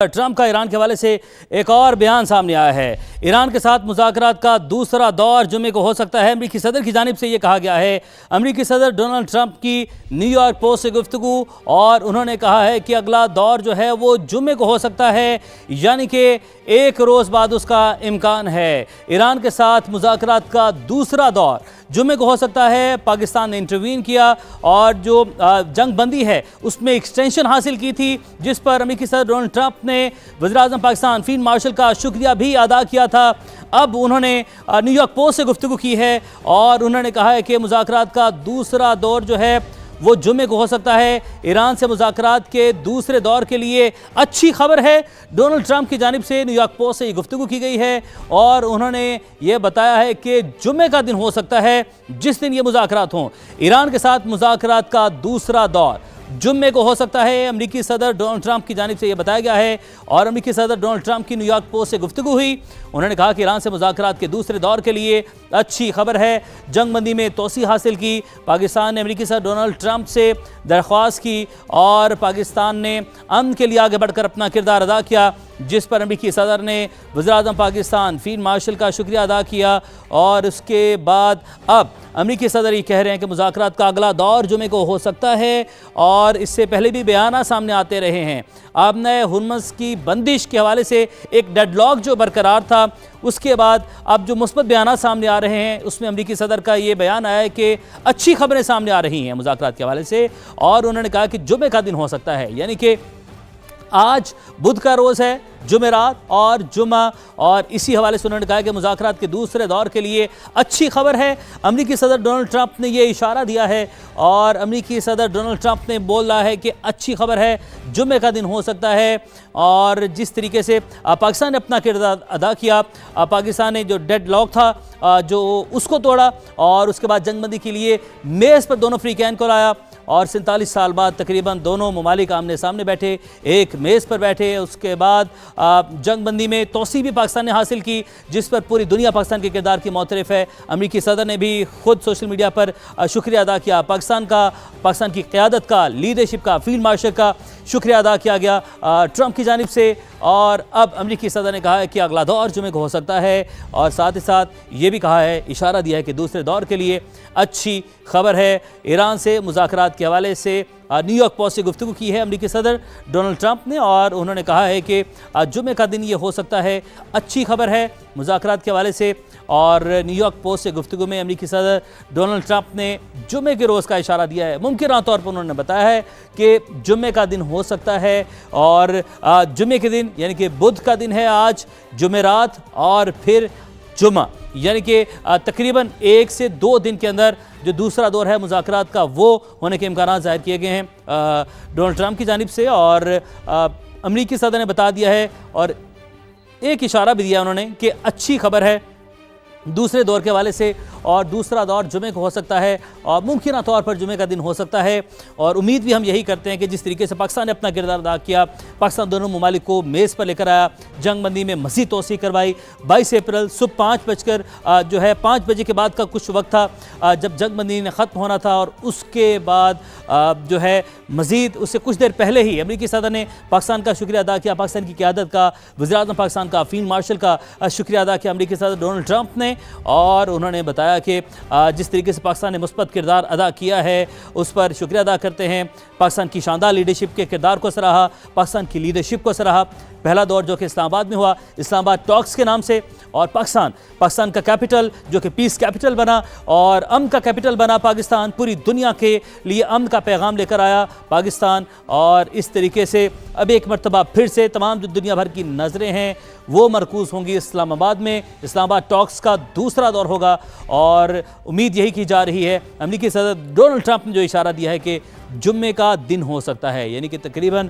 Trump کا ایران کے حوالے سے ایک اور بیان سامنے آیا ہے۔ ایران کے ساتھ مذاکرات کا دوسرا دور جمعے کو ہو سکتا ہے۔ امریکی صدر کی جانب سے یہ کہا گیا ہے۔ امریکی صدر ڈونلڈ ٹرمپ کی نیو یارک پوسٹ سے گفتگو، اور انہوں نے کہا ہے کہ اگلا دور جو ہے وہ جمعے کو ہو سکتا ہے، یعنی کہ ایک روز بعد اس کا امکان ہے۔ ایران کے ساتھ مذاکرات کا دوسرا دور جمعے کو ہو سکتا ہے۔ پاکستان نے انٹروین کیا اور جو جنگ بندی ہے اس میں ایکسٹینشن حاصل کی تھی، جس پر امریکی صدر ڈونلڈ ٹرمپ نے وزیراعظم پاکستان فیلڈ مارشل کا شکریہ بھی ادا کیا تھا۔ اب انہوں نے نیو یارک پوسٹ سے گفتگو کی ہے اور انہوں نے کہا ہے کہ مذاکرات کا دوسرا دور جو ہے وہ جمعے کو ہو سکتا ہے۔ ایران سے مذاکرات کے دوسرے دور کے لیے اچھی خبر ہے۔ ڈونلڈ ٹرمپ کی جانب سے نیو یارک پوسٹ سے یہ گفتگو کی گئی ہے اور انہوں نے یہ بتایا ہے کہ جمعے کا دن ہو سکتا ہے جس دن یہ مذاکرات ہوں۔ ایران کے ساتھ مذاکرات کا دوسرا دور جمعے کو ہو سکتا ہے، امریکی صدر ڈونلڈ ٹرمپ کی جانب سے یہ بتایا گیا ہے۔ اور امریکی صدر ڈونلڈ ٹرمپ کی نیو یارک پوسٹ سے گفتگو ہوئی، انہوں نے کہا کہ ایران سے مذاکرات کے دوسرے دور کے لیے اچھی خبر ہے۔ جنگ بندی میں توسیع حاصل کی، پاکستان نے امریکی صدر ڈونلڈ ٹرمپ سے درخواست کی اور پاکستان نے امن کے لیے آگے بڑھ کر اپنا کردار ادا کیا، جس پر امریکی صدر نے وزیراعظم پاکستان فیلڈ مارشل کا شکریہ ادا کیا۔ اور اس کے بعد اب امریکی صدر یہ کہہ رہے ہیں کہ مذاکرات کا اگلا دور جمعے کو ہو سکتا ہے، اور اس سے پہلے بھی بیانات سامنے آتے رہے ہیں۔ آبنہ ہرمز کی بندش کے حوالے سے ایک ڈیڈ لاک جو برقرار تھا، اس کے بعد اب جو مثبت بیانات سامنے آ رہے ہیں اس میں امریکی صدر کا یہ بیان آیا ہے کہ اچھی خبریں سامنے آ رہی ہیں مذاکرات کے حوالے سے، اور انہوں نے کہا کہ جمعے کا دن ہو سکتا ہے، یعنی کہ آج بدھ کا روز ہے، جمعرات اور جمعہ، اور اسی حوالے سے انہوں نے کہا کہ مذاکرات کے دوسرے دور کے لیے اچھی خبر ہے۔ امریکی صدر ڈونلڈ ٹرمپ نے یہ اشارہ دیا ہے اور امریکی صدر ڈونلڈ ٹرمپ نے بول رہا ہے کہ اچھی خبر ہے، جمعے کا دن ہو سکتا ہے۔ اور جس طریقے سے پاکستان نے اپنا کردار ادا کیا، پاکستان نے جو ڈیڈ لاک تھا جو اس کو توڑا، اور اس کے بعد جنگ بندی کے لیے میز پر دونوں فریقین کو لایا، اور 47 سال بعد تقریباً دونوں ممالک آمنے سامنے بیٹھے، ایک میز پر بیٹھے۔ اس کے بعد جنگ بندی میں توسیع بھی پاکستان نے حاصل کی، جس پر پوری دنیا پاکستان کے کردار کی معترف ہے۔ امریکی صدر نے بھی خود سوشل میڈیا پر شکریہ ادا کیا، پاکستان کی قیادت کا، لیڈرشپ کا، فیلڈ مارشل کا شکریہ ادا کیا گیا ٹرمپ کی جانب سے۔ اور اب امریکی صدر نے کہا ہے کہ اگلا دور جمعے کو ہو سکتا ہے، اور ساتھ ہی ساتھ یہ بھی کہا ہے، اشارہ دیا ہے کہ دوسرے دور کے لیے اچھی خبر ہے۔ ایران سے مذاکرات کے حوالے سے نیو یارک پوسٹ سے گفتگو کی ہے امریکی صدر ڈونلڈ ٹرمپ نے، اور انہوں نے کہا ہے کہ جمعے کا دن یہ ہو سکتا ہے، اچھی خبر ہے مذاکرات کے حوالے سے۔ اور نیو یارک پوسٹ سے گفتگو میں امریکی صدر ڈونلڈ ٹرمپ نے جمعے کے روز کا اشارہ دیا ہے۔ ممکنہ طور پر انہوں نے بتایا ہے کہ جمعے کا دن ہو سکتا ہے، اور جمعے کے دن یعنی کہ بدھ کا دن ہے آج، جمعرات اور پھر جمعہ، یعنی کہ تقریباً 1 سے 2 دن کے اندر جو دوسرا دور ہے مذاکرات کا وہ ہونے کے امکانات ظاہر کیے گئے ہیں ڈونلڈ ٹرمپ کی جانب سے۔ اور امریکی صدر نے بتا دیا ہے اور ایک اشارہ بھی دیا انہوں نے کہ اچھی خبر ہے دوسرے دور کے حوالے سے، اور دوسرا دور جمعے کو ہو سکتا ہے، اور ممکنہ طور پر جمعے کا دن ہو سکتا ہے۔ اور امید بھی ہم یہی کرتے ہیں کہ جس طریقے سے پاکستان نے اپنا کردار ادا کیا، پاکستان دونوں ممالک کو میز پر لے کر آیا، جنگ بندی میں مزید توسیع کروائی۔ 22 اپریل صبح 5 بجے کے بعد کا کچھ وقت تھا جب جنگ بندی نے ختم ہونا تھا، اور اس کے بعد جو ہے مزید اس سے کچھ دیر پہلے ہی امریکی صدر نے پاکستان کا شکریہ ادا کیا، پاکستان کی قیادت کا، وزیراعظم پاکستان کا، فیلڈ مارشل کا شکریہ ادا کیا امریکی صدر ڈونلڈ ٹرمپ نے۔ اور انہوں نے بتایا کہ جس طریقے سے پاکستان نے مثبت کردار ادا کیا ہے اس پر شکریہ ادا کرتے ہیں، پاکستان کی شاندار لیڈرشپ کے کردار کو سراہا، پاکستان کی لیڈرشپ کو سراہا۔ پہلا دور جو کہ اسلام آباد میں ہوا، اسلام آباد ٹاکس کے نام سے، اور پاکستان کا کیپٹل جو کہ پیس کیپٹل بنا اور امن کا کیپٹل بنا، پاکستان پوری دنیا کے لیے امن کا پیغام لے کر آیا پاکستان۔ اور اس طریقے سے اب ایک مرتبہ پھر سے تمام جو دنیا بھر کی نظریں ہیں وہ مرکوز ہوں گی اسلام آباد میں۔ اسلام آباد ٹاکس کا دوسرا دور ہوگا، اور امید یہی کی جا رہی ہے۔ امریکی صدر ڈونلڈ ٹرمپ نے جو اشارہ دیا ہے کہ جمعے کا دن ہو سکتا ہے، یعنی کہ تقریباً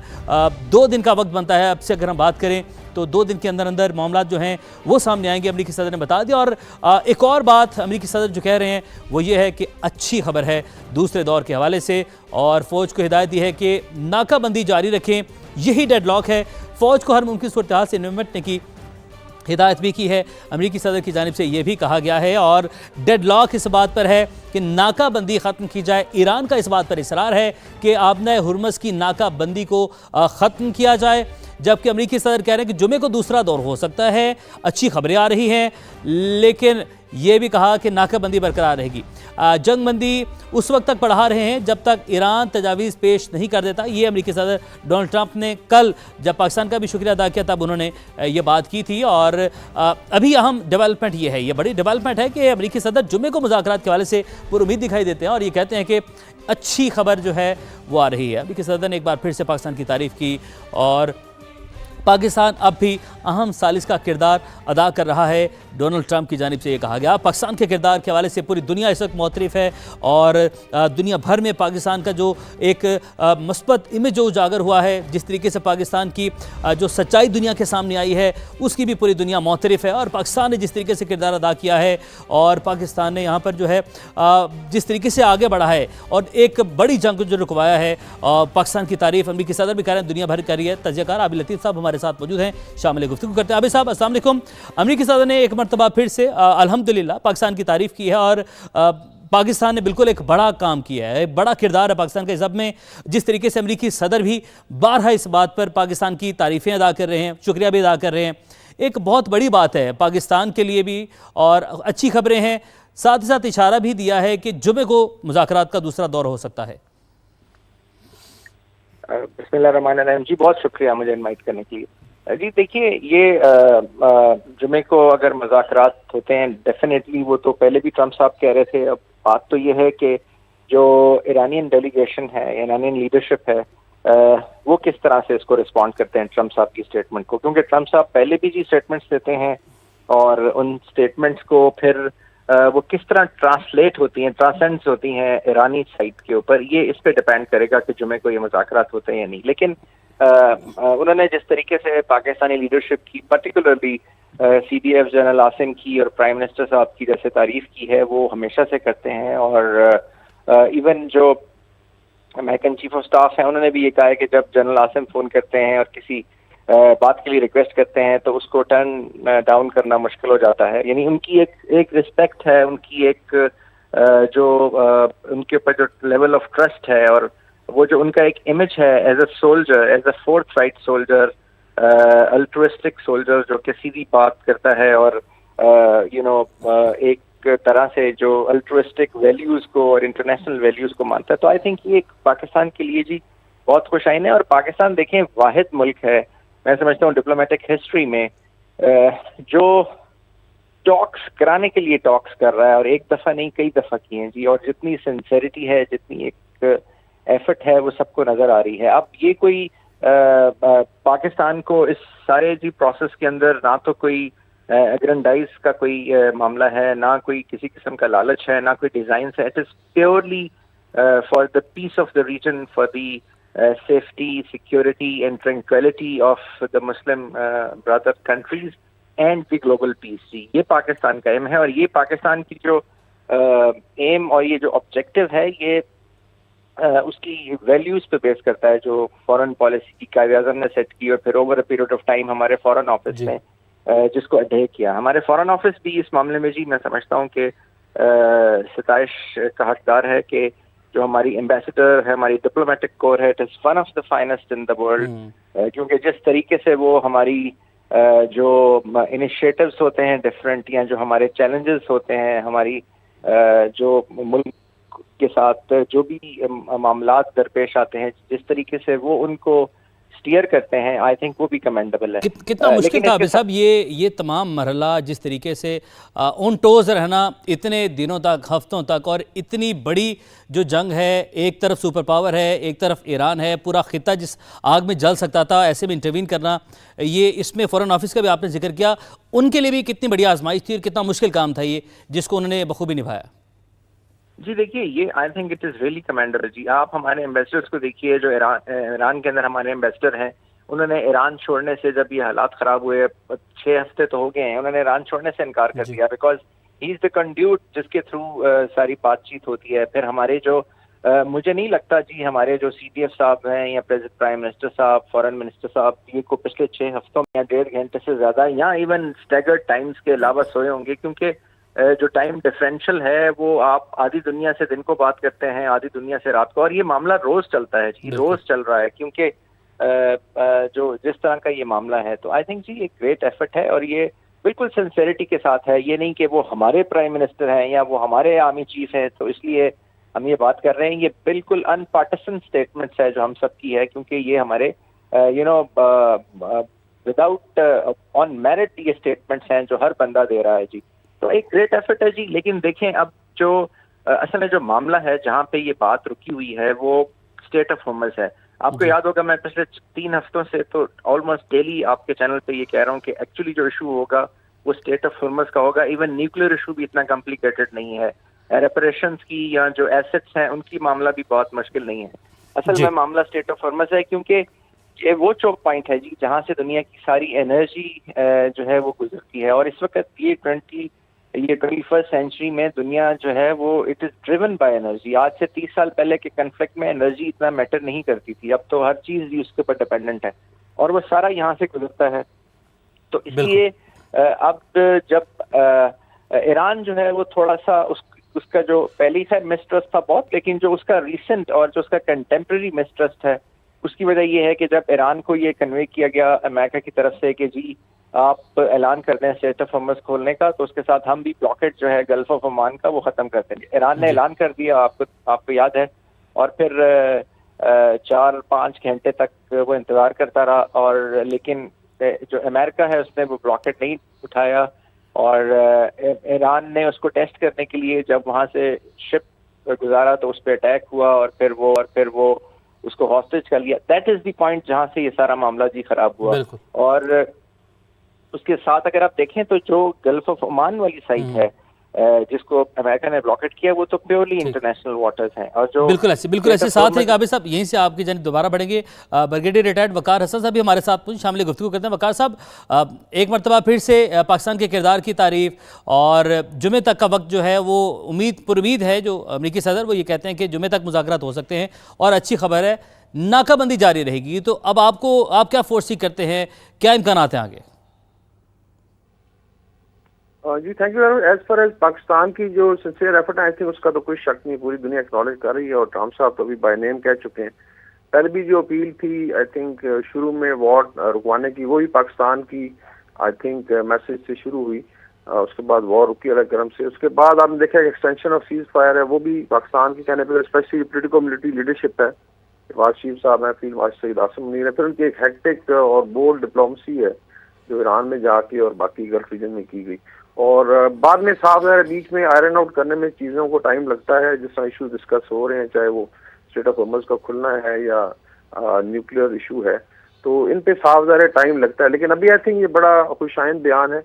2 دن کا وقت بنتا ہے اب سے، اگر ہم بات کریں تو 2 دن کے اندر معاملات جو ہیں وہ سامنے آئیں گے، امریکی صدر نے بتا دیا۔ اور ایک اور بات امریکی صدر جو کہہ رہے ہیں وہ یہ ہے کہ اچھی خبر ہے دوسرے دور کے حوالے سے، اور فوج کو ہدایت دی ہے کہ ناکہ بندی جاری رکھیں، یہی ڈیڈ لاک ہے۔ فوج کو ہر ممکن صورتحال سے نمٹنے کی ہدایت بھی کی ہے امریکی صدر کی جانب سے، یہ بھی کہا گیا ہے۔ اور ڈیڈ لاک اس بات پر ہے کہ ناکہ بندی ختم کی جائے، ایران کا اس بات پر اصرار ہے کہ آبنہ ہرمز کی ناکہ بندی کو ختم کیا جائے۔ جبکہ امریکی صدر کہہ رہے ہیں کہ جمعے کو دوسرا دور ہو سکتا ہے. اچھی خبریں آ رہی ہیں لیکن یہ بھی کہا کہ ناکہ بندی برقرار رہے گی. جنگ بندی اس وقت تک بڑھا رہے ہیں جب تک ایران تجاویز پیش نہیں کر دیتا. یہ امریکی صدر ڈونلڈ ٹرمپ نے کل جب پاکستان کا بھی شکریہ ادا کیا تب انہوں نے یہ بات کی تھی. اور ابھی اہم ڈیولپمنٹ یہ ہے, یہ بڑی ڈیولپمنٹ ہے کہ امریکی صدر جمعے کو مذاکرات کے حوالے سے پر امید دکھائی دیتے ہیں اور یہ کہتے ہیں کہ اچھی خبر جو ہے وہ آ رہی ہے. امریکی صدر نے ایک بار پھر سے پاکستان کی تعریف کی اور پاکستان اب بھی اہم ثالث کا کردار ادا کر رہا ہے. ڈونلڈ ٹرمپ کی جانب سے یہ کہا گیا. پاکستان کے کردار کے حوالے سے پوری دنیا اس وقت معترف ہے اور دنیا بھر میں پاکستان کا جو ایک مثبت امیج جو اجاگر ہوا ہے, جس طریقے سے پاکستان کی جو سچائی دنیا کے سامنے آئی ہے اس کی بھی پوری دنیا معترف ہے. اور پاکستان نے جس طریقے سے کردار ادا کیا ہے اور پاکستان نے یہاں پر جو ہے جس طریقے سے آگے بڑھا ہے اور ایک بڑی جنگ کو جو رکوایا ہے, پاکستان کی تعریف امریکی صدر بھی کہہ رہے ہیں, دنیا بھر کر رہی ہے. تجزیہ کار عابد لطیف صاحب ہمارے ساتھ موجود ہیں, شامل گفتگو کرتے ہیں. عابد صاحب السلام علیکم. امریکی صدر نے ایک مرتبہ پھر سے الحمدللہ پاکستان کی تعریف کی ہے اور پاکستان نے بالکل ایک بڑا کام کیا ہے, ایک بڑا کردار ہے پاکستان کے ضب میں. جس طریقے سے امریکی صدر بھی بارہا اس بات پر پاکستان کی تعریفیں ادا کر رہے ہیں, شکریہ بھی ادا کر رہے ہیں. ایک بہت بڑی بات ہے پاکستان کے لیے بھی اور اچھی خبریں ہیں. ساتھ ہی ساتھ اشارہ بھی دیا ہے کہ جمعے کو مذاکرات کا دوسرا دور ہو سکتا ہے. بسم اللہ الرحمن الرحیم. جی بہت شکریہ مجھے انوائٹ کرنے کے لیے. جی دیکھیے, یہ جمعے کو اگر مذاکرات ہوتے ہیں ڈیفینیٹلی, وہ تو پہلے بھی ٹرمپ صاحب کہہ رہے تھے. اب بات تو یہ ہے کہ جو ایرانین ڈیلیگیشن ہے, ایرانین لیڈرشپ ہے, وہ کس طرح سے اس کو رسپونڈ کرتے ہیں ٹرمپ صاحب کی اسٹیٹمنٹ کو. کیونکہ ٹرمپ صاحب پہلے بھی جی اسٹیٹمنٹس دیتے ہیں اور ان اسٹیٹمنٹس کو پھر وہ کس طرح ٹرانسلیٹ ہوتی ہیں, ٹرانسینڈس ہوتی ہیں ایرانی سائٹ کے اوپر, یہ اس پہ ڈیپینڈ کرے گا کہ جمعے کو یہ مذاکرات ہوتے ہیں یا نہیں. لیکن انہوں نے جس طریقے سے پاکستانی لیڈرشپ کی, particularly C D F general Asim کی اور پرائم منسٹر صاحب کی جیسے تعریف کی ہے, وہ ہمیشہ سے کرتے ہیں. اور ایون جو امریکن چیف آف سٹاف ہیں انہوں نے بھی یہ کہا ہے کہ جب جنرل عاصم فون کرتے ہیں اور کسی بات کے لیے ریکویسٹ کرتے ہیں تو اس کو ٹرن ڈاؤن کرنا مشکل ہو جاتا ہے. یعنی ان کی ایک رسپیکٹ ہے, ان کی ایک جو ان کے اوپر جو لیول آف ٹرسٹ ہے اور وہ جو ان کا ایک امیج ہے as a soldier, as a forthright soldier, altruistic soldier جو کہ سیدھی بات کرتا ہے اور ایک طرح سے جو الٹرسٹک ویلیوز کو اور انٹرنیشنل ویلیوز کو مانتا ہے. تو آئی تھنک یہ ایک پاکستان کے لیے جی بہت خوش آئین ہے. اور پاکستان دیکھیں واحد ملک ہے میں سمجھتا ہوں ڈپلومیٹک ہسٹری میں جو ٹاکس کرانے کے لیے ٹاکس کر رہا ہے, اور ایک دفعہ نہیں کئی دفعہ کی ہیں جی. اور جتنی سنسیریٹی ہے, جتنی ایک ایفرٹ ہے, وہ سب کو نظر آ رہی ہے. اب یہ کوئی پاکستان کو اس سارے جی پروسیس کے اندر نہ تو کوئی اگرنڈائز کا کوئی معاملہ ہے, نہ کوئی کسی قسم کا لالچ ہے, نہ کوئی ڈیزائنس ہے. It is purely for the peace of the region, for the safety, security and tranquility of the Muslim brother countries and the global peace. جی یہ پاکستان کا ایم ہے, اور یہ پاکستان کی جو ایم اور یہ جو آبجیکٹو ہے یہ اس کی ویلیوز پہ بیس کرتا ہے جو فورن پالیسی کی قائد اعظم نے سیٹ کی اور پھر over a period of time ہمارے فورن آفس نے جس کو اڈے کیا. ہمارے فورن آفس بھی اس معاملے میں جی میں سمجھتا ہوں کہ ستائش کا حقدار ہے کہ جو ہماری ایمبیسڈر ہے, ہماری ڈپلومیٹک کور ہے, it is one of the finest in the world. کیونکہ جس طریقے سے وہ ہماری جو انیشیٹوز ہوتے ہیں ڈفرینٹ, یا جو ہمارے چیلنجز ہوتے ہیں, ہماری جو ملک کے ساتھ جو بھی معاملات درپیش آتے ہیں, جس طریقے سے وہ ان کو اسٹیئر کرتے ہیں, آئی تھنک وہ بھی کمینڈیبل ہے. کتنا مشکل تھا عابد صاحب یہ تمام مرحلہ, جس طریقے سے آن ٹوز رہنا اتنے دنوں تک, ہفتوں تک, اور اتنی بڑی جو جنگ ہے, ایک طرف سپر پاور ہے, ایک طرف ایران ہے, پورا خطہ جس آگ میں جل سکتا تھا, ایسے میں انٹروین کرنا, یہ اس میں فورن آفس کا بھی آپ نے ذکر کیا, ان کے لیے بھی کتنی بڑی آزمائش تھی اور کتنا مشکل کام تھا یہ, جس کو انہوں نے بخوبی نبھایا. جی دیکھیے, یہ I think it is really commendable. جی آپ ہمارے ایمبیسڈرس کو دیکھیے جو ایران کے اندر ہمارے ایمبیسڈر ہیں, انہوں نے ایران چھوڑنے سے, جب یہ حالات خراب ہوئے 6 ہفتے تو ہو گئے ہیں, انہوں نے ایران چھوڑنے سے انکار کر دیا because he is the conduit جس کے تھرو ساری بات چیت ہوتی ہے. پھر ہمارے جو مجھے نہیں لگتا جی ہمارے جو سی ڈی ایف صاحب ہیں یا پرائم منسٹر صاحب, فورن منسٹر صاحب, یہ کو پچھلے 6 ہفتوں میں یا 1.5 گھنٹے سے زیادہ یا ایون اسٹیگرڈ ٹائمز کے علاوہ سوئے ہوں گے, کیونکہ جو ٹائم ڈفرینشل ہے وہ آپ آدھی دنیا سے دن کو بات کرتے ہیں, آدھی دنیا سے رات کو, اور یہ معاملہ روز چلتا ہے جی, روز چل رہا ہے. کیونکہ جو جس طرح کا یہ معاملہ ہے تو آئی تھنک جی ایک گریٹ ایفرٹ ہے, اور یہ بالکل سنسیریٹی کے ساتھ ہے. یہ نہیں کہ وہ ہمارے پرائم منسٹر ہیں یا وہ ہمارے آرمی چیف ہیں تو اس لیے ہم یہ بات کر رہے ہیں. یہ بالکل ان پارٹیسن اسٹیٹمنٹس ہے جو ہم سب کی ہے, کیونکہ یہ ہمارے وداؤٹ آن میرٹ یہ اسٹیٹمنٹس ہیں جو ہر بندہ دے رہا ہے جی. تو ایک گریٹ ایفرٹ ہے جی. لیکن دیکھیں اب جو اصل میں جو معاملہ ہے جہاں پہ یہ بات رکی ہوئی ہے وہ اسٹیٹ آف ہارمز ہے. آپ کو یاد ہوگا میں پچھلے 3 ہفتوں سے تو آلموسٹ ڈیلی آپ کے چینل پہ یہ کہہ رہا ہوں کہ ایکچولی جو ایشو ہوگا وہ اسٹیٹ آف ہارمز کا ہوگا. ایون نیوکلیر ایشو بھی اتنا کمپلیکیٹڈ نہیں ہے. ریپریشنز کی یا جو ایسٹس ہیں ان کی معاملہ بھی بہت مشکل نہیں ہے. اصل میں معاملہ اسٹیٹ آف ہارمز ہے, کیونکہ یہ وہ چوک پوائنٹ ہے جی جہاں سے دنیا کی ساری انرجی جو ہے وہ گزرتی ہے. اور اس وقت یہ 21st سینچری میں دنیا جو ہے وہ it is driven by energy. آج سے 30 سال پہلے کے کنفلکٹ میں انرجی اتنا میٹر نہیں کرتی تھی, اب تو ہر چیز ہی اس کے اوپر ڈپینڈنٹ ہے اور وہ سارا یہاں سے گزرتا ہے. تو اس لیے اب جب ایران جو ہے وہ تھوڑا سا اس کا جو پہلی خیر مسٹرسٹ تھا بہت, لیکن جو اس کا ریسنٹ اور جو اس کا کنٹمپرری مسٹرسٹ ہے اس کی وجہ یہ ہے کہ جب ایران کو یہ کنوے کیا گیا امریکہ کی طرف سے کہ جی آپ اعلان کر دیں اسٹیٹ آف ہارمز کھولنے کا, تو اس کے ساتھ ہم بھی بلاکیٹ جو ہے گلف آف عمان کا وہ ختم کرتے ہیں. ایران نے اعلان کر دیا, آپ کو یاد ہے, اور پھر 4-5 گھنٹے تک وہ انتظار کرتا رہا, اور لیکن جو امریکہ ہے اس نے وہ بلاکیٹ نہیں اٹھایا, اور ایران نے اس کو ٹیسٹ کرنے کے لیے جب وہاں سے شپ گزارا تو اس پہ اٹیک ہوا, اور پھر وہ اس کو ہاسٹیج کر لیا. دیٹ از دی پوائنٹ جہاں سے یہ سارا معاملہ جی خراب ہوا. اور اس کے ساتھ اگر آپ دیکھیں تو جو گلف آف عمان والی سائٹ ہے جس کو امریکہ نے بلاکٹ کیا وہ تو پیورلی انٹرنیشنل واٹرز ہیں. اور جو بالکل ایسے ساتھ ہی عابد صاحب یہیں سے آپ کی جانب دوبارہ بڑھیں گے. بریگیڈیئر ریٹائرڈ وقار حسن صاحب بھی ہمارے ساتھ شامل گفتگو کرتے ہیں. وقار صاحب ایک مرتبہ پھر سے پاکستان کے کردار کی تعریف, اور جمعے تک کا وقت جو ہے وہ پرامید ہے جو امریکی صدر وہ یہ کہتے ہیں کہ جمعے تک مذاکرات ہو سکتے ہیں, اور اچھی خبر ہے ناکہ بندی جاری رہے گی. تو اب آپ کیا فورسی کرتے ہیں, کیا امکانات ہیں آگے؟ جی thank you. As far as Pakistan کی جو سنسیئر ایفرٹ ہے اس کا تو کوئی شک نہیں, پوری دنیا ایکنالج کر رہی ہے, اور ٹرمپ صاحب تو ابھی بائی نیم کہہ چکے ہیں. پہلے بھی جو اپیل تھی آئی تھنک شروع میں وار رکوانے کی, وہی پاکستان کی آئی تھنک میسج سے شروع ہوئی. اس کے بعد وار رکی اللہ کرم سے. اس کے بعد آپ نے دیکھا ایکسٹینشن آف سیز فائر ہے, وہ بھی پاکستان کی کہنے پہ اسپیشلی پولیٹیکو ملٹری لیڈرشپ ہے. واز شیف صاحب ہیں, فیلڈ مارشل سعید عاصم منیر ہے. پھر ان کی ایک ہیکٹک اور بولڈ ڈپلومسی ہے جو ایران میں جا کے اور باقی گلف ریجن میں کی گئی. اور بعد میں صاف ظاہر بیچ میں آئرن آؤٹ کرنے میں چیزوں کو ٹائم لگتا ہے. جس طرح ایشو ڈسکس ہو رہے ہیں, چاہے وہ اسٹیٹ آف ہارمز کا کھلنا ہے یا نیوکلیر ایشو ہے, تو ان پہ صاف ظاہر ٹائم لگتا ہے. لیکن ابھی آئی تھنک یہ بڑا خوش آئند بیان ہے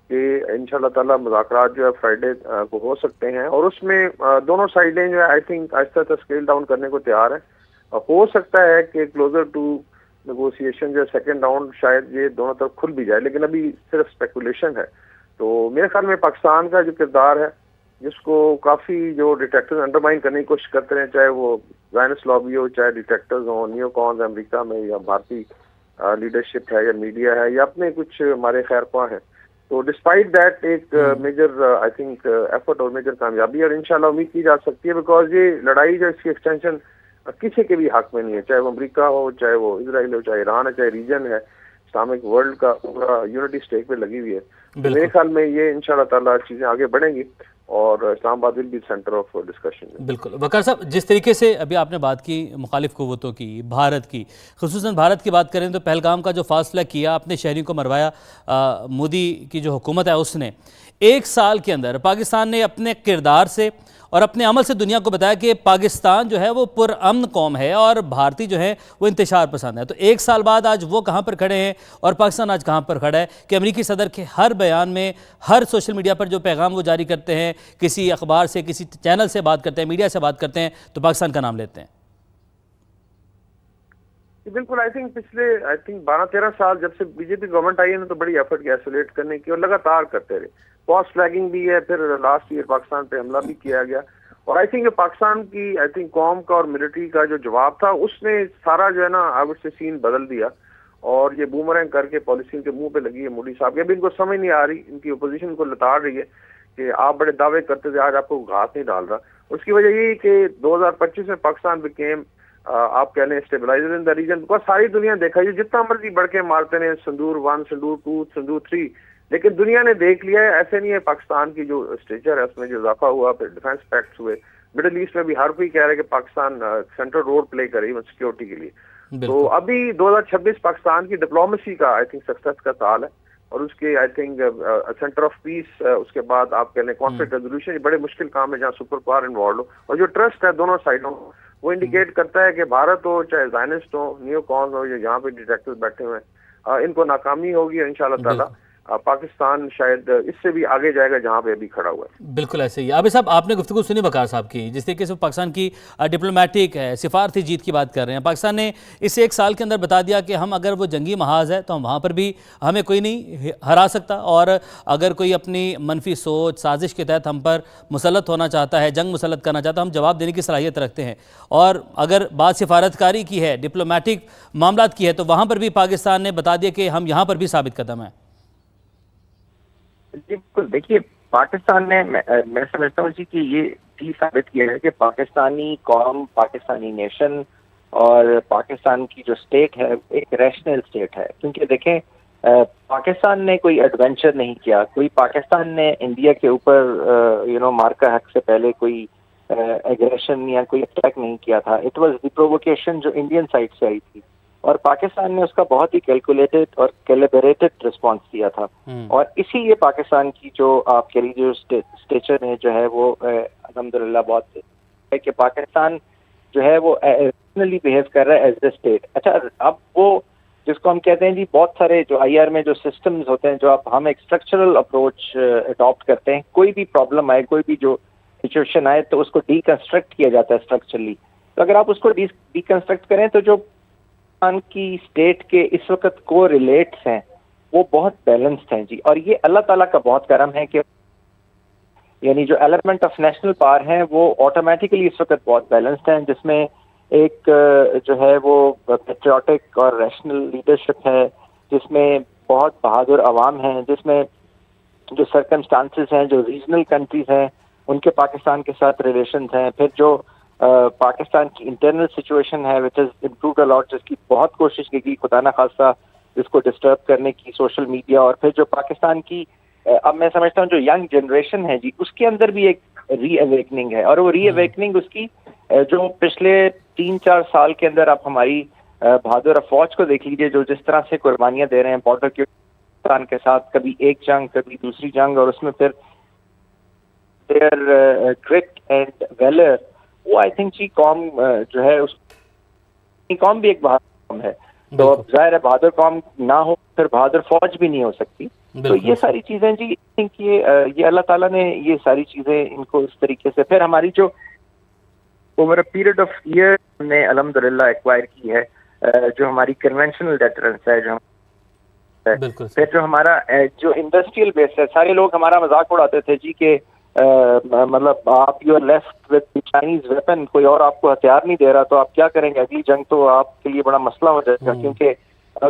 کہ انشاءاللہ تعالیٰ مذاکرات جو ہے فرائیڈے کو ہو سکتے ہیں, اور اس میں دونوں سائڈیں جو ہے آئی تھنک آہستہ آہستہ اسکیل ڈاؤن کرنے کو تیار ہیں. ہو سکتا ہے کہ کلوزر ٹو نیگوسیشن جو سیکنڈ راؤنڈ شاید یہ دونوں طرف کھل بھی جائے, لیکن ابھی صرف اسپیکولیشن ہے. تو میرے خیال میں پاکستان کا جو کردار ہے جس کو کافی جو ڈیٹیکٹرز انڈرمائن کرنے کی کوشش کرتے ہیں, چاہے وہ زائنس لابی ہو, چاہے ڈیٹیکٹرز ہوں, نیو کونز امریکہ میں, یا بھارتی لیڈرشپ ہے, یا میڈیا ہے, یا اپنے کچھ ہمارے خیر خواہ ہیں, تو ڈسپائٹ دیٹ ایک میجر آئی تھنک ایفرٹ اور میجر کامیابی, اور انشاءاللہ امید کی جا سکتی ہے. بیکاز یہ لڑائی جو اس کی ایکسٹینشن کسی کے بھی حق میں نہیں ہے, چاہے وہ امریکہ ہو, چاہے وہ اسرائیل ہو, چاہے ایران ہے, چاہے ریجن ہے, اسلامک ورلڈ کا پورا یونٹی اسٹیک پہ لگی ہوئی ہے. میرے خیال میں یہ انشاءاللہ تعالیٰ چیزیں آگے بڑھیں گی, اور Islamabad will be centre of discussion. بالکل. وقار صاحب جس طریقے سے ابھی آپ نے بات کی مخالف قوتوں کی, بھارت کی, خصوصاً بھارت کی بات کریں تو پہلگام کا جو فاصلہ کیا, اپنے شہریوں کو مروایا مودی کی جو حکومت ہے اس نے, 1 سال کے اندر پاکستان نے اپنے کردار سے اور اپنے عمل سے دنیا کو بتایا کہ پاکستان جو ہے وہ پرامن قوم ہے اور بھارتی جو ہے وہ انتشار پسند ہے. تو 1 سال بعد آج وہ کہاں پر کھڑے ہیں اور پاکستان آج کہاں پر کھڑا ہے کہ امریکی صدر کے ہر بیان میں, ہر سوشل میڈیا پر جو پیغام وہ جاری کرتے ہیں, کسی اخبار سے, کسی چینل سے بات کرتے ہیں, میڈیا سے بات کرتے ہیں, تو پاکستان کا نام لیتے ہیں. بالکل. آئی تھنک پچھلے 12-13 سال جب سے بی جے پی گورنمنٹ آئی ہے نا, تو بڑی ایفرٹ کی ایسولیٹ کرنے کی, اور لگاتار کرتے رہے. پوسٹ فلیگنگ بھی ہے, پھر لاسٹ ایئر پاکستان پہ حملہ بھی کیا گیا, اور آئی تھنک پاکستان کی آئی تھنک قوم کا اور ملٹری کا جو جواب تھا اس نے سارا جو ہے نا آگے سے سین بدل دیا, اور یہ بومرنگ کر کے پالیسی کے منہ پہ لگی ہے مودی صاحب کی. ابھی ان کو سمجھ نہیں آ رہی, ان کی اپوزیشن کو لتاڑ رہی ہے کہ آپ بڑے دعوے کرتے تھے, آج آپ کو گھاس نہیں ڈال رہا. اس کی وجہ یہی کہ 2025 میں پاکستان بیکیم آپ کہہ لیں stabiliser in the region, because ساری دنیا دیکھا جی جتنا مرضی بڑھ کے مارتے ہیں سندور 1 سندور 2 سندور 3، لیکن دنیا نے دیکھ لیا ہے ایسے نہیں ہے. پاکستان کی جو اسٹیچر ہے اس میں جو اضافہ ہوا، پھر ڈیفینس پیکٹس ہوئے، مڈل ایسٹ میں بھی ہر کوئی کہہ رہا ہے کہ پاکستان سینٹرل رول پلے کرے ایون سیکورٹی کے لیے. تو ابھی 2026 پاکستان کی ڈپلومیسی کا آئی تھنک سکسیس کا سال ہے، اور اس کے I think centre of peace, اس کے بعد آپ کہہ لیں کانفلکٹ ریزولوشن، یہ بڑے مشکل کام ہے جہاں سپر پاور انوالوڈ ہو، اور جو ٹرسٹ ہے دونوں سائڈوں وہ انڈیکیٹ کرتا ہے کہ بھارت ہو چاہے زائنسٹ ہو، نیو کون ہو، یا جہاں پہ ڈیٹیکٹر بیٹھے ہوئے ہیں، ان کو ناکامی ہوگی، اور انشاءاللہ تعالیٰ پاکستان شاید اس سے بھی آگے جائے گا جہاں پہ ابھی کھڑا ہوا ہے. بالکل ایسے ہی. عابد صاحب، آپ نے گفتگو سنی وقار صاحب کی، جس طریقے سے پاکستان کی ڈپلومیٹک سفارتی جیت کی بات کر رہے ہیں. پاکستان نے اس 1 سال کے اندر بتا دیا کہ ہم اگر وہ جنگی محاذ ہے تو ہم وہاں پر بھی ہمیں کوئی نہیں ہرا سکتا، اور اگر کوئی اپنی منفی سوچ سازش کے تحت ہم پر مسلط ہونا چاہتا ہے، جنگ مسلط کرنا چاہتا ہے، ہم جواب دینے کی صلاحیت رکھتے ہیں. اور اگر بات سفارتکاری کی ہے، ڈپلومیٹک معاملات کی ہے، تو وہاں پر بھی پاکستان نے بتا دیا کہ ہم یہاں پر بھی ثابت قدم ہیں. جی بالکل. دیکھیے پاکستان نے، میں سمجھتا ہوں جی کہ یہ بھی ثابت کیا ہے کہ پاکستانی قوم، پاکستانی نیشن اور پاکستان کی جو اسٹیٹ ہے ایک ریشنل اسٹیٹ ہے. کیونکہ دیکھیں پاکستان نے کوئی ایڈونچر نہیں کیا، پاکستان نے انڈیا کے اوپر مارکا حق سے پہلے کوئی ایگریشن یا کوئی اٹیک نہیں کیا تھا. اٹ واز دی پرووکیشن جو انڈین سائڈ سے آئی تھی، اور پاکستان نے اس کا بہت ہی کیلکولیٹڈ اور کیلیبریٹڈ رسپانس دیا تھا. اور اسی لیے پاکستان کی جو آپ کہہ لیجیے اسٹیچر ہے جو ہے وہ الحمدللہ بہت ہے کہ پاکستان جو ہے وہ ریجنلی بہیو کر رہا ہے ایز اے اسٹیٹ. اچھا، اب وہ جس کو ہم کہتے ہیں جی بہت سارے جو آئی آر میں جو سسٹمز ہوتے ہیں، جو اب ہم ایک اسٹرکچرل اپروچ اڈاپٹ کرتے ہیں، کوئی بھی پرابلم آئے، کوئی بھی جو سچویشن آئے تو اس کو ڈیکنسٹرکٹ کیا جاتا ہے اسٹرکچرلی. تو اگر آپ اس کو ڈیکنسٹرکٹ کریں تو جو پاکستان کی اسٹیٹ کے اس وقت کو ریلیٹس ہیں وہ بہت بیلنسڈ ہیں جی. اور یہ اللہ تعالیٰ کا بہت کرم ہے کہ یعنی جو ایلیمنٹ آف نیشنل پاور ہیں وہ آٹومیٹکلی اس وقت بہت بیلنسڈ ہیں، جس میں ایک جو ہے وہ پیٹریوٹک اور ریشنل لیڈرشپ ہے، جس میں بہت بہادر عوام ہیں، جس میں جو سرکمسٹانسز ہیں، جو ریجنل کنٹریز ہیں ان کے پاکستان کے ساتھ ریلیشنز ہیں، پھر جو پاکستان کی انٹرنل سچویشن ہے وچ از امپرووڈ الاٹ، جس کی بہت کوشش کی گئی خدا نہ خواستہ جس کو ڈسٹرب کرنے کی سوشل میڈیا، اور پھر جو پاکستان کی اب میں سمجھتا ہوں جو ینگ جنریشن ہے جی اس کے اندر بھی ایک ری اویکننگ ہے. اور وہ ری اویکننگ اس کی جو پچھلے 3-4 سال کے اندر آپ ہماری بہادر افواج کو دیکھ لیجیے، جو جس طرح سے قربانیاں دے رہے ہیں بارڈر کے پاکستان کے ساتھ، کبھی ایک جنگ کبھی دوسری جنگ، اور اس میں پھر دیئر گرٹ اینڈ ویلر، وہ آئی تھنک جی قوم جو ہے اس قوم بھی ایک بہادر قوم ہے. تو اب ظاہر ہے بہادر قوم نہ ہو پھر بہادر فوج بھی نہیں ہو سکتی. تو یہ ساری چیزیں جی یہ اللہ تعالیٰ نے یہ ساری چیزیں ان کو اس طریقے سے پھر ہماری جو over a period of year ہم نے الحمدللہ ایکوائر کی ہے، جو ہماری کنونشنل ڈیٹرنس ہے، جو پھر جو ہمارا جو انڈسٹریل بیس ہے. سارے لوگ ہمارا مذاق اڑاتے تھے جی کہ مطلب آپ you are left with Chinese weapon, کوئی اور آپ کو ہتھیار نہیں دے رہا تو آپ کیا کریں گے، اگلی جنگ تو آپ کے لیے بڑا مسئلہ ہو جائے گا. کیونکہ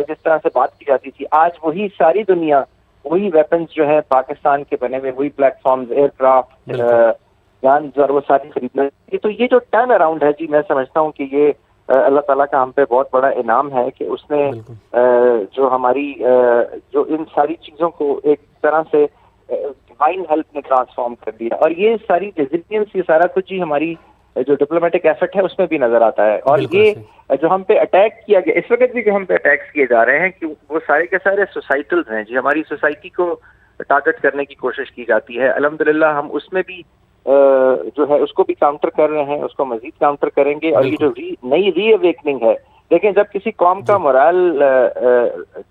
جس طرح سے بات کی جاتی تھی، آج وہی ساری دنیا وہی ویپنز جو ہے پاکستان کے بنے ہوئے، وہی platforms, aircraft, guns اور وہ ساری خریدنا. تو یہ جو ٹرن اراؤنڈ ہے جی میں سمجھتا ہوں کہ یہ اللہ تعالیٰ کا ہم پہ بہت بڑا انعام ہے کہ اس نے جو ہماری جو ان ساری چیزوں کو ایک طرح سے ڈیوائن ہیلپ نے ٹرانسفارم کر دیا. اور یہ ساری ریزیلینس، یہ سارا کچھ ہی ہماری جو ڈپلومیٹک ایفرٹ ہے اس میں بھی نظر آتا ہے. اور یہ جو ہم پہ اٹیک کیا گیا اس وقت بھی جو ہم پہ اٹیکس کیے جا رہے ہیں کہ وہ سارے کے سارے سوسائٹلز ہیں جی، ہماری سوسائٹی کو ٹارگٹ کرنے کی کوشش کی جاتی ہے. الحمدللہ ہم اس میں بھی جو ہے اس کو بھی کاؤنٹر کر رہے ہیں، اس کو مزید کاؤنٹر کریں گے. اور یہ جو نئی ری اویکننگ ہے، دیکھیں جب کسی قوم کا morale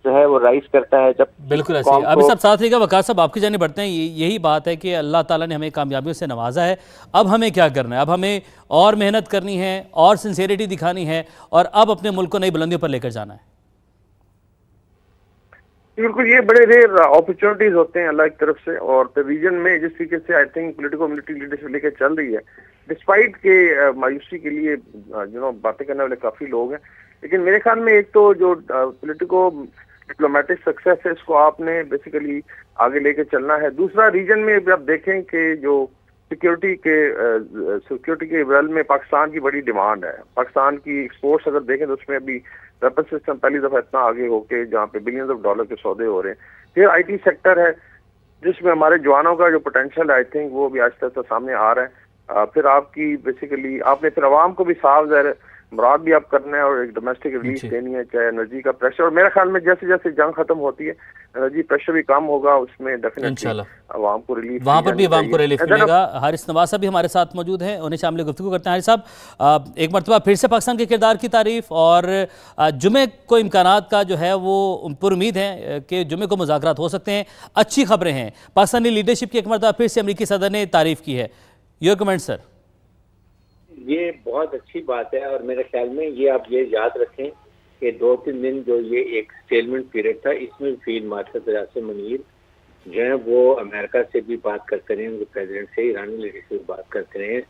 جو ہے وہ رائز کرتا ہے، جب بالکل ایسے ہی. ابھی صاحب ساتھ رہے گا. وقار صاحب آپ کی جانب بڑھتے ہیں. یہی بات ہے کہ اللہ تعالیٰ نے ہمیں کامیابیوں سے نوازا ہے. اب ہمیں کیا کرنا ہے؟ اب ہمیں اور محنت کرنی ہے، اور سنسیریٹی دکھانی ہے، اور اب اپنے ملک کو نئی بلندیوں پر لے کر جانا ہے. بالکل، یہ بڑے ریئر اپرچونٹیز ہوتے ہیں اللہ کی طرف سے. اور ریجن میں جس طریقے سے I think politico military leadership لے کے چل رہی ہے، ڈسپائٹ کے مایوسی کے لیے باتیں کرنے والے کافی لوگ ہیں، لیکن میرے خیال میں ایک تو جو پولیٹیکو ڈپلومیٹک سکسیس ہے اس کو آپ نے بیسیکلی آگے لے کے چلنا ہے. دوسرا ریجن میں آپ دیکھیں کہ جو سیکورٹی کے ورلڈ میں پاکستان کی بڑی ڈیمانڈ ہے. پاکستان کی ایکسپورٹس اگر دیکھیں تو اس میں ابھی ویپن سسٹم پہلی دفعہ اتنا آگے ہو کے جہاں پہ بلینز آف ڈالر کے سودے ہو رہے ہیں. پھر آئی ٹی سیکٹر ہے جس میں ہمارے جوانوں کا جو پوٹینشیل ہے آئی تھنک وہ بھی آہستہ آہستہ سامنے آ رہا ہے. پھر آپ کی بیسیکلی آپ نے پھر عوام کو بھی صاف ظاہر مراد بھی آپ کرنا ہے اور ایک ڈومیسٹک ریلیف دینی ہے, چاہے انرجی کا پریشر, اور میرے خیال میں جیسے جیسے جنگ ختم ہوتی ہے انرجی پریشر بھی کم ہوگا, اس میں ڈیفینیٹلی عوام کو ریلیف, وہاں پر بھی عوام کو ریلیف ملے گا. حارث نواسہ بھی ہمارے ساتھ موجود ہیں, انہیں شامل گفتگو کرتے ہیں. حارث صاحب, ایک مرتبہ پھر سے پاکستان کے کردار کی تعریف, اور جمعے کو امکانات کا جو ہے وہ پر امید ہے کہ جمعے کو مذاکرات ہو سکتے ہیں, اچھی خبریں ہیں. پاکستانی لیڈرشپ کی ایک مرتبہ پھر سے امریکی صدر نے تعریف کی ہے. یور کمنٹ سر. یہ بہت اچھی بات ہے, اور میرے خیال میں یہ آپ یہ یاد رکھیں کہ 2-3 دن جو یہ ایک سٹیلمنٹ پیریڈ تھا, اس میں فیلڈ مارشل ریاض منیر جو ہیں وہ امریکہ سے بھی بات کرتے رہے ہیں, ان کے پریزیڈنٹ سے, ایرانی لیڈر سے بھی بات کرتے رہے ہیں,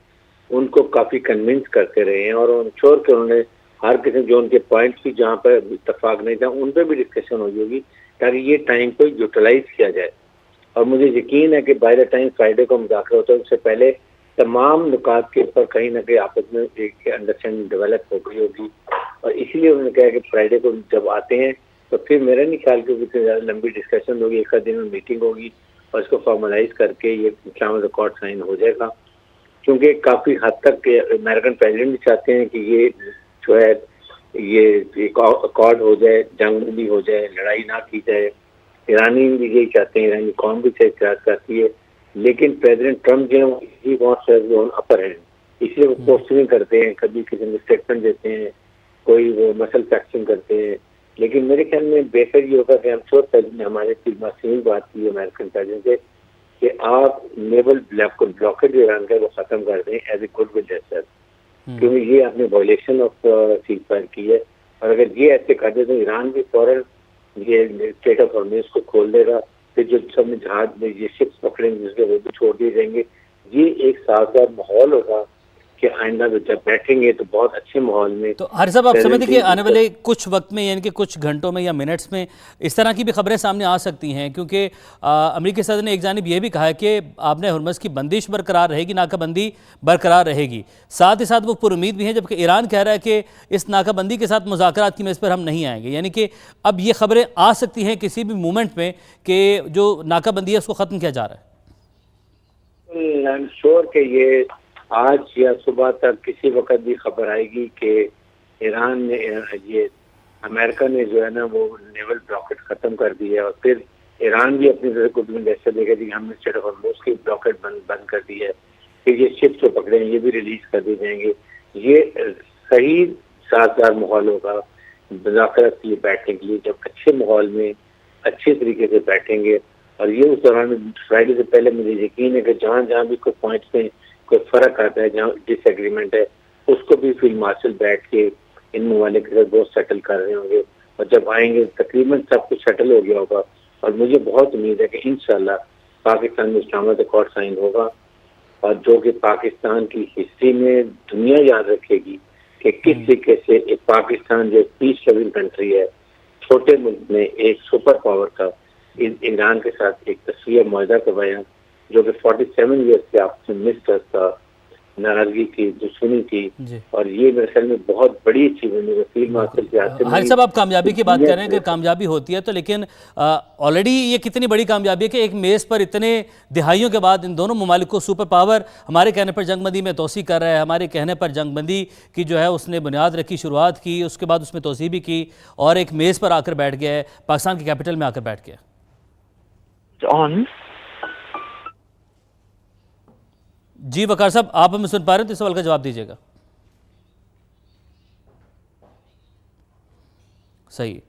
ان کو کافی کنونس کرتے رہے ہیں, اور شور کہ انہوں نے ہر قسم جو ان کے پوائنٹس بھی جہاں پر اتفاق نہیں تھا ان پہ بھی ڈسکشن ہوگی تاکہ یہ ٹائم کو یوٹیلائز کیا جائے. اور مجھے یقین ہے کہ بائی دا ٹائم فرائیڈے کو مذاکرہ ہوتا ہے اس سے پہلے تمام نکات کے اوپر کہیں نہ کہیں آپس میں ایک انڈرسٹینڈنگ ڈیولپ ہو گئی ہوگی, اور اسی لیے انہوں نے کہا کہ فرائیڈے کو جب آتے ہیں تو پھر میرا نہیں خیال کہ اتنی زیادہ لمبی ڈسکشن ہوگی, ایک دن میں میٹنگ ہوگی اور اس کو فارملائز کر کے یہ اسلام ریکارڈ سائن ہو جائے گا. کیونکہ کافی حد تک امریکن پریزیڈنٹ بھی چاہتے ہیں کہ یہ جو ہے یہ ایکارڈ ہو جائے, جنگ بھی ہو جائے, لڑائی نہ کی جائے. ایرانی بھی یہی چاہتے ہیں, ایرانی قوم بھی سے اعتراض کرتی ہے, لیکن پریزیڈنٹ ٹرمپ جو ہے اپر ہینڈ, اس لیے وہ پوسٹنگ کرتے ہیں, کبھی کسی میں اسٹیٹمنٹ دیتے ہیں, کوئی وہ مسل فیکشن کرتے ہیں. لیکن میرے خیال میں بہتر یہ ہوگا کہ ہم شور نے ہمارے فیلڈ بات کی امریکن پریزیڈنٹ سے کہ آپ نیول بلاکیڈ جو ایران کا ہے وہ ختم کر دیں ایز اے گڈ ول جیسر, کیونکہ یہ آپ نے وائلیشن آف سیز فائر کی ہے. اور اگر یہ ایسے کر دے تو ایران بھی فوراً یہ اسٹیٹ آف ہارمز کو کھول دے گا, پھر جو سب نے جہاز میں یہ شپس پکڑیں گے جس کے وہ بھی چھوڑ دیے جائیں گے. یہ ایک سازگار ماحول ہوگا کہ آئندہ جب بیٹھیں گے تو بہت اچھے ماحول میں. تو حارث صاحب, آپ سمجھتے کہ آنے والے کچھ وقت میں یعنی کہ کچھ گھنٹوں میں یا منٹس میں اس طرح کی بھی خبریں سامنے آ سکتی ہیں, کیونکہ امریکی صدر نے ایک جانب یہ بھی کہا ہے کہ آپ نے ہرمز کی بندش برقرار رہے گی, ناکہ بندی برقرار رہے گی, ساتھ ہی ساتھ وہ پر امید بھی ہیں, جبکہ ایران کہہ رہا ہے کہ اس ناکہ بندی کے ساتھ مذاکرات کی میز پر ہم نہیں آئیں گے. یعنی کہ اب یہ خبریں آ سکتی ہیں کسی بھی مومنٹ میں کہ جو ناکہ بندی ہے اس کو ختم کیا جا رہا ہے. آئی ایم شیور کہ یہ آج یا صبح تک کسی وقت بھی خبر آئے گی کہ ایران نے یہ امریکہ نے جو ہے نا وہ نیول بلاکٹ ختم کر دی ہے, اور پھر ایران بھی اپنی طرح کو ایسا دے گا کہ ہم نے اسٹیٹ آف ہارمز کی بلاکٹ بند کر دی ہے, پھر یہ شپس جو پکڑے ہیں یہ بھی ریلیز کر دی جائیں گے. یہ صحیح سازگار ماحول ہوگا مذاکرات کے لیے بیٹھنے کے لیے, جب اچھے ماحول میں اچھے طریقے سے بیٹھیں گے. اور یہ اس دوران فرائیڈے سے پہلے مجھے یقین ہے کہ جہاں جہاں بھی کوئی پوائنٹس میں کوئی فرق آتا ہے, جہاں ڈس ایگریمنٹ ہے, اس کو بھی فیلڈ مارشل بیٹھ کے ان ممالک کے ساتھ بہت سیٹل کر رہے ہوں گے, اور جب آئیں گے تقریباً سب کچھ سیٹل ہو گیا ہوگا. اور مجھے بہت امید ہے کہ انشاءاللہ پاکستان میں اسلام ریکارڈ سائن ہوگا, اور جو کہ پاکستان کی ہسٹری میں دنیا یاد رکھے گی کہ کس طریقے سے ایک پاکستان جو پیس لونگ کنٹری ہے, چھوٹے ملک میں ایک سپر پاور کا ایران کے ساتھ ایک تصویر معاہدہ کروایا, جو کہ 47 ایئرس سے آپ سے مسٹرس کا ناراضگی تھی, دشمنی تھی, اور یہ میرے خیال میں بہت بڑی اچیومنٹ ہے. فیلڈ مارشل کے ہاتھ سے حارث صاحب, آپ کامیابی کی بات کر رہے ہیں کہ کامیابی ہوتی ہے, تو لیکن آلریڈی یہ کتنی بڑی کامیابی ہے کہ ایک میز پر اتنے دہائیوں کے بعد ان دونوں ممالک کو سپر پاور ہمارے کہنے پر جنگ بندی میں توسیع کر رہا ہے, ہمارے کہنے پر جنگ بندی کی جو ہے اس نے بنیاد رکھی, شروعات کی, اس کے بعد اس میں توسیع بھی کی, اور ایک میز پر آ کر بیٹھ گیا ہے, پاکستان کی کیپٹل میں آ کر بیٹھ گیا. جی وقار صاحب, آپ ہمیں سن پا رہے ہیں تو اس سوال کا جواب دیجیے گا. صحیح.